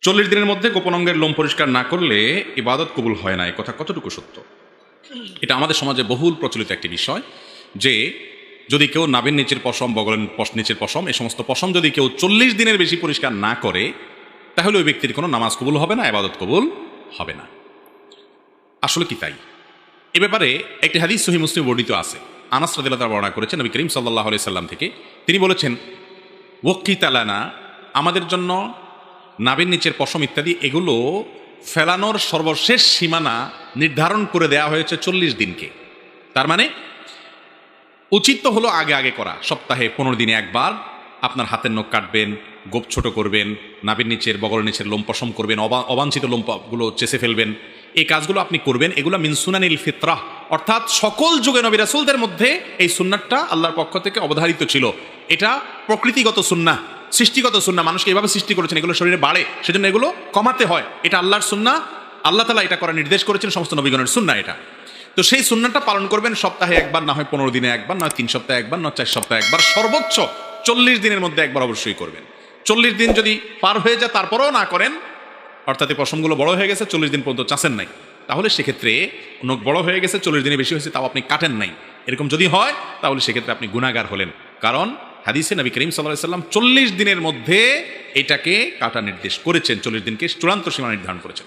40 দিনের মধ্যে গোপন অঙ্গের লোম পরিষ্কার না করলে ইবাদত কবুল হয় না, এ কথা কতটুকু সত্য? এটা আমাদের সমাজে বহুল প্রচলিত একটি বিষয় যে যদি কেউ নাভির নিচের পশম, বগলের নিচের পশম, এই সমস্ত পশম যদি কেউ 40 দিনের বেশি পরিষ্কার না করে তাহলে ওই ব্যক্তির কোনো নামাজ কবুল হবে না, ইবাদত কবুল হবে না। আসলে কি তাই? এ ব্যাপারে একটি হাদিস সহিহ মুসলিম বর্ণিত আছে। আনাস রাদিয়াল্লাহু তাআলা বর্ণনা করেছেন নবী করিম সাল্লাল্লাহু আলাইহি সাল্লাম থেকে। তিনি বলেছেন, ওয়াক্কিত লানা, আমাদের জন্য নাভির নিচের পশম ইত্যাদি এগুলো ফেলানোর সর্বশেষ সীমানা নির্ধারণ করে দেয়া হয়েছে 40 দিনকে। তার মানে উচিত তো হলো আগে আগে করা, সপ্তাহে 15 দিনে একবার আপনার হাতের নখ কাটবেন, গোপ ছোট করবেন, নাভির নিচের বগলের নিচের লোম পশম করবেন, অবাঞ্ছিত লোমগুলো চেষে ফেলবেন, এই কাজগুলো আপনি করবেন। এগুলো মিন সুনানিল ফিতরাহ, অর্থাৎ সকল যুগে নবী রাসূলদের মধ্যে এই সুন্নাতটা আল্লাহর পক্ষ থেকে অবধারিত ছিল। এটা প্রকৃতিগত সুন্নাহ, সৃষ্টিগত সুন্নাহ। মানুষকে এভাবে সৃষ্টি করেছেন, এগুলো শরীরে বাড়ে, সেজন্য এগুলো কমাতে হয়। এটা আল্লাহর সুন্নাহ, আল্লাহ তাআলা এটা করার নির্দেশ করেছেন, সমস্ত নবীগণের সুন্নাহ এটা। তো সেই সুন্নাহটা পালন করবেন সপ্তাহে একবার, না হয় 15 দিনে একবার, না 3 সপ্তাহে একবার, না 4 সপ্তাহে একবার, সর্বোচ্চ 40 দিনের মধ্যে একবার অবশ্যই করবেন। 40 দিন যদি পার হয়ে যায় তারপরেও না করেন, অর্থাৎ এই পশমগুলো বড় হয়ে গেছে, 40 দিন পর্যন্ত চাষেন নাই, তাহলে সেক্ষেত্রে নখ বড় হয়ে গেছে, 40 দিনে বেশি হয়েছে, তাও আপনি কাটেন নাই, এরকম যদি হয় তাহলে সেক্ষেত্রে আপনি গুনাহগার হলেন। কারণ হাদিসে নবী করিম সাল্লাল্লাহু আলাইহি সাল্লাম 40 দিনের মধ্যে এটাকে কাটা নির্দেশ করেছেন, 40 দিনকে চূড়ান্ত সীমা নির্ধারণ করেছেন।